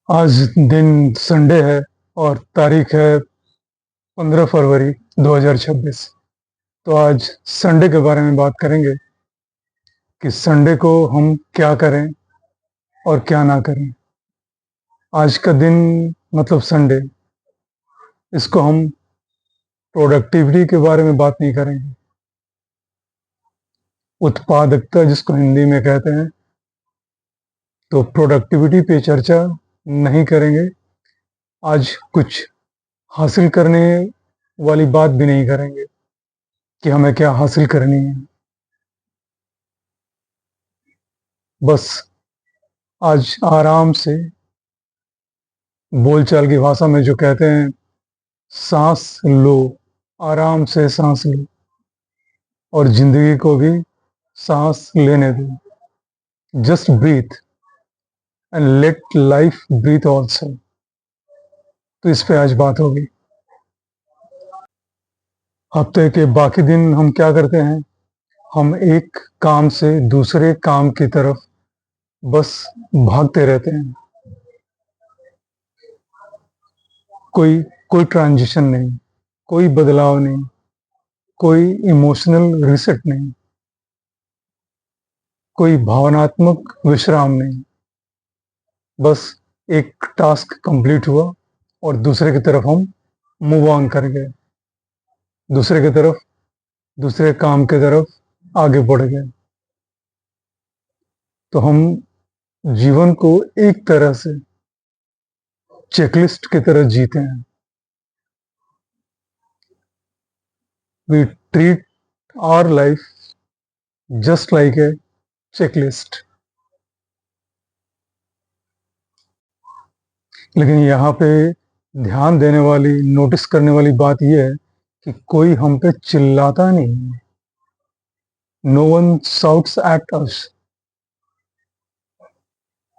आज दिन संडे है और तारीख है 15 फरवरी 2026। तो आज संडे के बारे में बात करेंगे कि संडे को हम क्या करें और क्या ना करें। आज का दिन मतलब संडे, इसको हम प्रोडक्टिविटी के बारे में बात नहीं करेंगे, उत्पादकता जिसको हिंदी में कहते हैं, तो प्रोडक्टिविटी पे चर्चा नहीं करेंगे। आज कुछ हासिल करने वाली बात भी नहीं करेंगे कि हमें क्या हासिल करनी है। बस आज आराम से, बोलचाल की भाषा में जो कहते हैं, सांस लो, आराम से सांस लो और जिंदगी को भी सांस लेने दो। Just breathe and let life breathe also. तो इस पे आज बात होगी। हफ्ते के बाकी दिन हम क्या करते हैं? हम एक काम से दूसरे काम की तरफ बस भागते रहते हैं। कोई कोई ट्रांजिशन नहीं, कोई बदलाव नहीं, कोई इमोशनल रिसेट नहीं, कोई भावनात्मक विश्राम नहीं। बस एक टास्क कंप्लीट हुआ और दूसरे की तरफ हम मूव ऑन कर गए, दूसरे की तरफ, दूसरे काम की तरफ आगे बढ़ गए। तो हम जीवन को एक तरह से चेकलिस्ट की तरह जीते हैं। We treat our life just like a checklist. लेकिन यहाँ पे ध्यान देने वाली, नोटिस करने वाली बात यह है कि कोई हम पे चिल्लाता नहीं है। No one shouts at us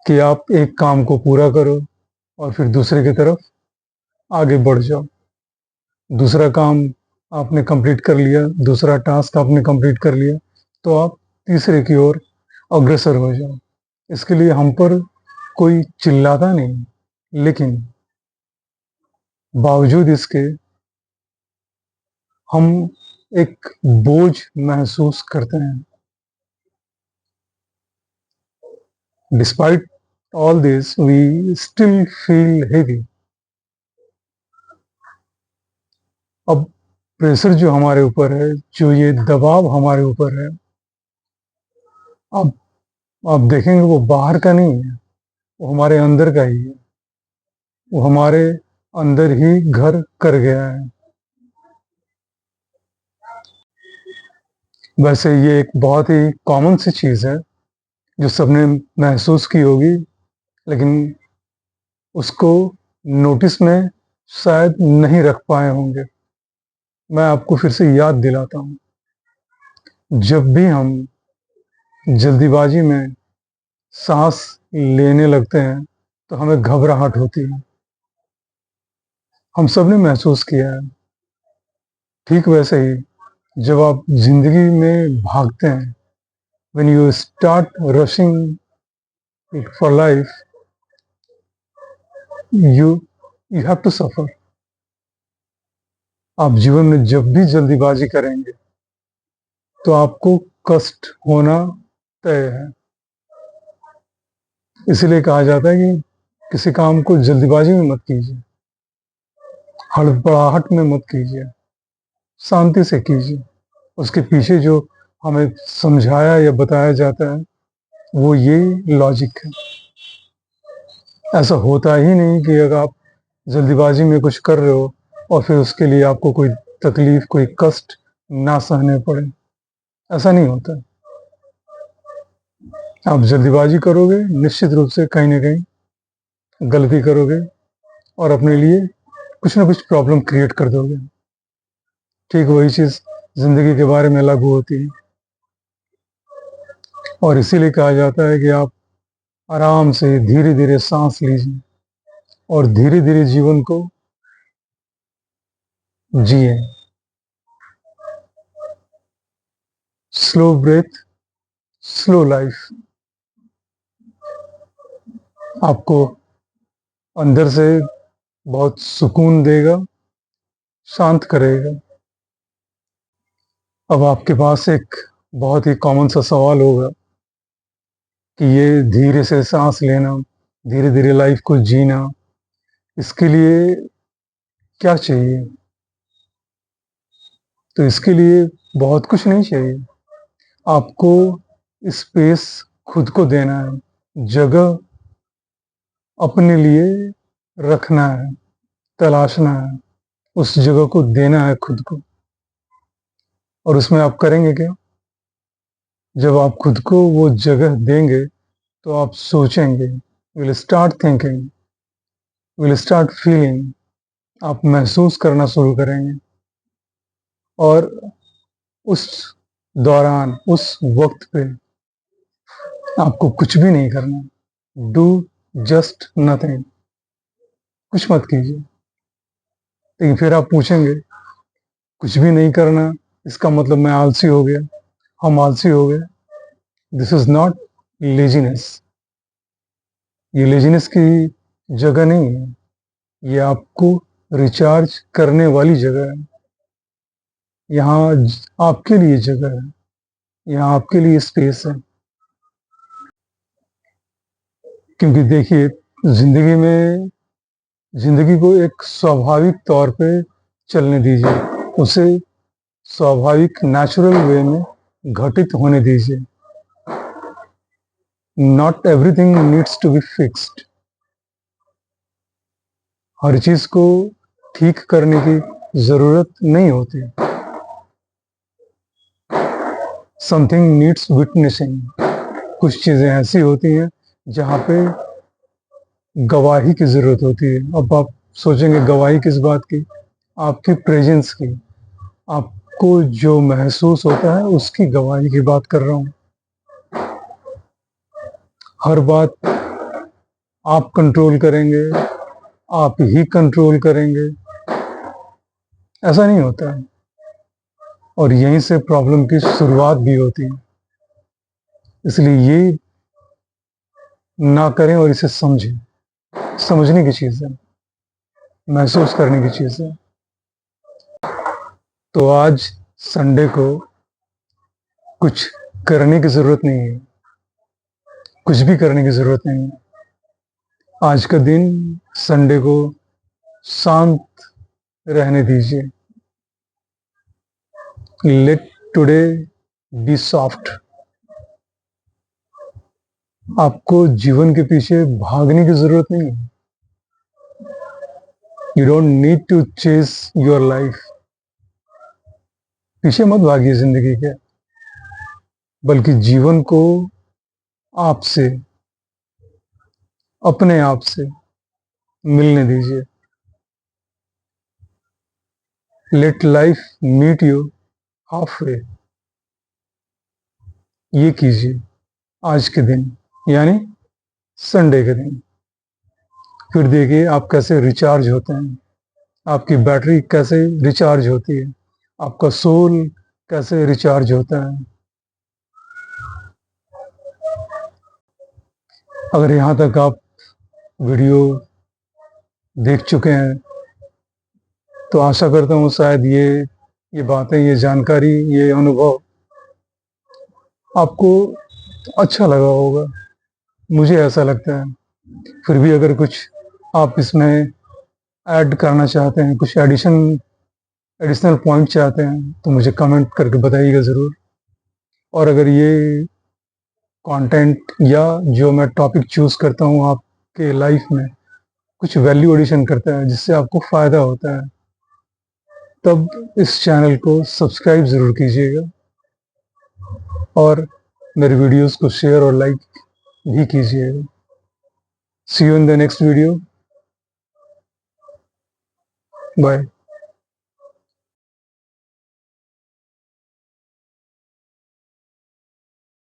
कि आप एक काम को पूरा करो और फिर दूसरे की तरफ आगे बढ़ जाओ। दूसरा काम आपने कंप्लीट कर लिया, दूसरा टास्क आपने कंप्लीट कर लिया, तो आप तीसरे की ओर अग्रसर हो जाओ। इसके लिए हम पर कोई चिल्लाता नहीं, लेकिन बावजूद इसके हम एक बोझ महसूस करते हैं। Despite all this we still feel heavy. अब प्रेशर जो हमारे ऊपर है, जो ये दबाव हमारे ऊपर है, अब आप देखेंगे वो बाहर का नहीं है, वो हमारे अंदर का ही है। वो हमारे अंदर ही घर कर गया है। वैसे ये एक बहुत ही कॉमन सी चीज़ है जो सबने महसूस की होगी, लेकिन उसको नोटिस में शायद नहीं रख पाए होंगे। मैं आपको फिर से याद दिलाता हूँ। जब भी हम जल्दीबाजी में सांस लेने लगते हैं तो हमें घबराहट होती है। हम सब ने महसूस किया है। ठीक वैसे ही जब आप जिंदगी में भागते हैं, when you start rushing for life, you have to suffer। आप जीवन में जब भी जल्दीबाजी करेंगे तो आपको कष्ट होना तय है। इसीलिए कहा जाता है कि किसी काम को जल्दीबाजी में मत कीजिए, हड़बड़ाहट में मत कीजिए, शांति से कीजिए। उसके पीछे जो हमें समझाया या बताया जाता है वो ये लॉजिक है। ऐसा होता ही नहीं कि अगर आप जल्दीबाजी में कुछ कर रहे हो और फिर उसके लिए आपको कोई तकलीफ, कोई कष्ट ना सहने पड़े। ऐसा नहीं होता। आप जल्दीबाजी करोगे, निश्चित रूप से कहीं ना कहीं गलती करोगे और अपने लिए कुछ ना कुछ प्रॉब्लम क्रिएट कर दोगे। ठीक वही चीज़ जिंदगी के बारे में लागू होती है। और इसीलिए कहा जाता है कि आप आराम से धीरे धीरे सांस लीजिए और धीरे धीरे जीवन को जिए। Slow breath, slow life. आपको अंदर से बहुत सुकून देगा, शांत करेगा। अब आपके पास एक बहुत ही कॉमन सा सवाल होगा कि ये धीरे से सांस लेना, धीरे धीरे लाइफ को जीना, इसके लिए क्या चाहिए? तो इसके लिए बहुत कुछ नहीं चाहिए। आपको स्पेस खुद को देना है, जगह अपने लिए रखना है, तलाशना है, उस जगह को देना है खुद को। और उसमें आप करेंगे क्या? जब आप खुद को वो जगह देंगे तो आप सोचेंगे, will start thinking, will start feeling, आप महसूस करना शुरू करेंगे। और उस दौरान, उस वक्त पे आपको कुछ भी नहीं करना। डू जस्ट नथिंग, कुछ मत कीजिए। लेकिन फिर आप पूछेंगे, कुछ भी नहीं करना इसका मतलब मैं आलसी हो गया, हम आलसी हो गए। This is not laziness. ये लेजीनेस की जगह नहीं है, ये आपको रिचार्ज करने वाली जगह है। यहाँ आपके लिए जगह है, यहाँ आपके लिए स्पेस है। क्योंकि देखिए, जिंदगी में, जिंदगी को एक स्वाभाविक तौर पे चलने दीजिए, उसे स्वाभाविक नेचुरल वे में घटित होने दीजिए। Not everything needs to be fixed. हर चीज को ठीक करने की जरूरत नहीं होती। Something needs witnessing. कुछ चीजें ऐसी होती हैं जहाँ पे गवाही की जरूरत होती है। अब आप सोचेंगे गवाही किस बात की? आपकी प्रेजेंस की, आपको जो महसूस होता है उसकी गवाही की बात कर रहा हूँ। हर बात आप कंट्रोल करेंगे, आप ही कंट्रोल करेंगे, ऐसा नहीं होता है। और यहीं से प्रॉब्लम की शुरुआत भी होती है। इसलिए ये ना करें और इसे समझें। समझने की चीज़ है, महसूस करने की चीज़ है। तो आज संडे को कुछ करने की ज़रूरत नहीं है, कुछ भी करने की ज़रूरत नहीं है। आज का दिन संडे को शांत रहने दीजिए। Let today be soft. आपको जीवन के पीछे भागने की ज़रूरत नहीं है। You don't need to chase your life. पीछे मत भागिए जिंदगी के, बल्कि जीवन को आपसे, अपने आप से मिलने दीजिए। Let life meet you halfway. ये कीजिए आज के दिन, यानी संडे के दिन। फिर देखिए आप कैसे रिचार्ज होते हैं, आपकी बैटरी कैसे रिचार्ज होती है, आपका सोल कैसे रिचार्ज होता है। अगर यहाँ तक आप वीडियो देख चुके हैं तो आशा करता हूँ शायद ये बातें, ये जानकारी, ये अनुभव आपको अच्छा लगा होगा। मुझे ऐसा लगता है। फिर भी अगर कुछ आप इसमें ऐड करना चाहते हैं, कुछ एडिशनल पॉइंट चाहते हैं, तो मुझे कमेंट करके बताइएगा ज़रूर। और अगर ये कंटेंट या जो मैं टॉपिक चूज़ करता हूँ आपके लाइफ में कुछ वैल्यू एडिशन करता है, जिससे आपको फ़ायदा होता है, तब इस चैनल को सब्सक्राइब ज़रूर कीजिएगा और मेरे वीडियोस को शेयर और लाइक भी कीजिएगा। See you in the next video. Bye.